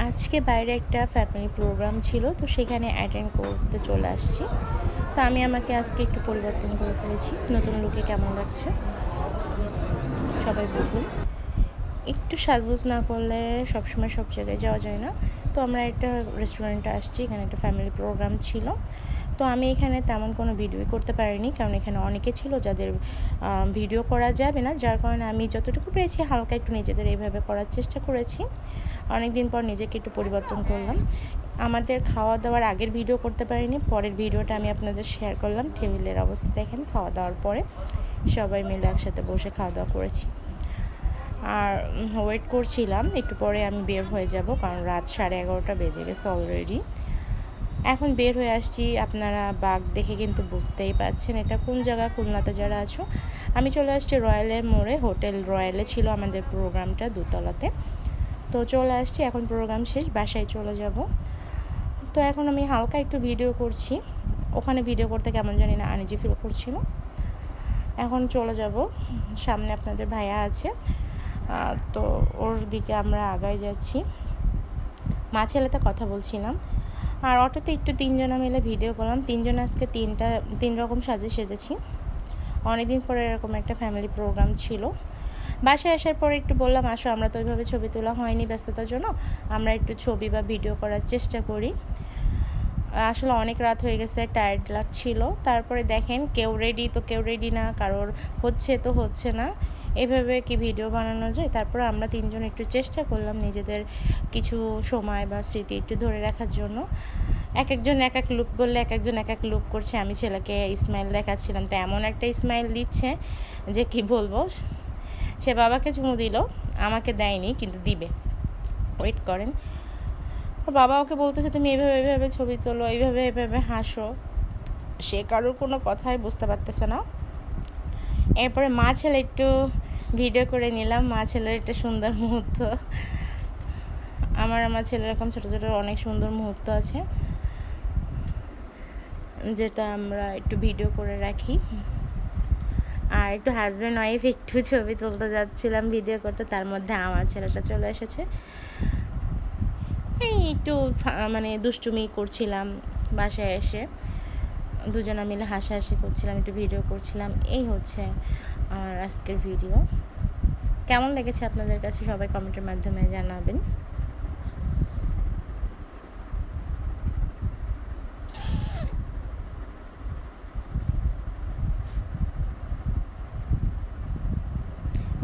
আজকে বাইরে একটা ফ্যামিলি প্রোগ্রাম ছিল, তো সেখানে অ্যাটেন্ড করতে চলে আসছি। তো আমি আমাকে আজকে একটু পরিবর্তন করে ফেলেছি। নতুন লুকে কেমন লাগছে সবাই বলুন। একটু সাজগোজ না করলে সবসময় সব জায়গায় যাওয়া যায় না। তো আমরা একটা রেস্টুরেন্টে আসছি, এখানে একটা ফ্যামিলি প্রোগ্রাম ছিল। তো আমি এখানে তেমন কোনো ভিডিও করতে পারিনি, কারণ এখানে অনেকে ছিল যাদের ভিডিও করা যাবে না, যার কারণে আমি যতটুকু পেরেছি হালকা একটু নিজেদের এইভাবে করার চেষ্টা করেছি। অনেক দিন পর নিজেকে একটু পরিবর্তন করলাম। আমাদের খাওয়া দাওয়ার আগের ভিডিও করতে পারিনি, পরের ভিডিওটা আমি আপনাদের শেয়ার করলাম। টেবিলের অবস্থা দেখেন, খাওয়া দাওয়ার পরে সবাই মিলে একসাথে বসে খাওয়া দাওয়া করেছি। আর ওয়েট করছিলাম একটু পরে আমি বের হয়ে যাব, কারণ রাত 11:30 বেজে গেছে অলরেডি। এখন বের হয়ে আসছি, আপনারা বাঘ দেখে কিন্তু বুঝতেই পারছেন এটা কোন জায়গা। খুলনাতে যারা আছো, আমি চলে আসছি রয়্যালের মোড়ে। হোটেল রয়্যালে ছিল আমাদের প্রোগ্রামটা, দোতলাতে। তো চলে আসছি, এখন প্রোগ্রাম শেষ, বাসায় চলে যাব। তো এখন আমি হালকা একটু ভিডিও করছি। ওখানে ভিডিও করতে কেমন জানি না আনইজি ফিল করছিল। এখন চলে যাব, সামনে আপনাদের ভাইয়া আছে, তো ওর দিকে আমরা আগায় যাচ্ছি। মা ছেলেতে কথা বলছিলাম। আর অটোতে একটু তিনজনা মিলে ভিডিও করলাম। তিনজন আজকে তিন রকম সাজে সেজেছি। অনেকদিন পরে এরকম একটা ফ্যামিলি প্রোগ্রাম ছিল। বাসায় আসার পরে একটু বললাম, আসো আমরা তো ওইভাবে ছবি তোলা হয়নি ব্যস্ততার জন্য, আমরা একটু ছবি বা ভিডিও করার চেষ্টা করি। আসলে অনেক রাত হয়ে গেছে, টায়ার্ড লাগছিল। তারপরে দেখেন কেউ রেডি তো কেউ রেডি না, কারোর হচ্ছে তো হচ্ছে না, এভাবে কি ভিডিও বানানো যায়? তারপর আমরা তিনজন একটু চেষ্টা করলাম নিজেদের কিছু সময় বা স্মৃতি একটু ধরে রাখার জন্য। এক একজন এক এক লুক বললে এক একজন এক এক লুক করছে। আমি ছেলেকে স্মাইল দেখাচ্ছিলাম, তো এমন একটা স্মাইল দিচ্ছে যে কি বলবো। সে বাবাকে চুমু দিল, আমাকে দেয়নি কিন্তু দিবে, ওয়েট করেন। বাবা ওকে বলতেছে তুমি এইভাবে এইভাবে ছবি তোলো, এইভাবে এইভাবে হাসো। সে কারোর কোনো কথাই বুঝতে পারতেছে না। এরপরে মা ছেলে একটু ভিডিও করে নিলাম, মা ছেলের একটা সুন্দর মুহূর্ত। আমার ছেলের এরকম ছোটো ছোটো অনেক সুন্দর মুহূর্ত আছে, যেটা আমরা একটু ভিডিও করে রাখি। আর একটু হাজব্যান্ড ওয়াইফ একটু ছবি তুলতে যাচ্ছিলাম ভিডিও করতে, তার মধ্যে আমার ছেলেটা চলে এসেছে। এই একটু মানে দুষ্টুমি করছিলাম, বাসায় এসে দুজনা মিলে হাসাহাসি করছিলাম, একটু ভিডিও করছিলাম। এই হচ্ছে আমার আজকের ভিডিও। কেমন লেগেছে আপনাদের কাছে সবাই কমেন্টের মাধ্যমে জানাবেন।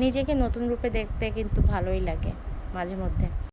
নিজেকে নতুন রূপে দেখতে কিন্তু ভালোই লাগে মাঝে মধ্যে।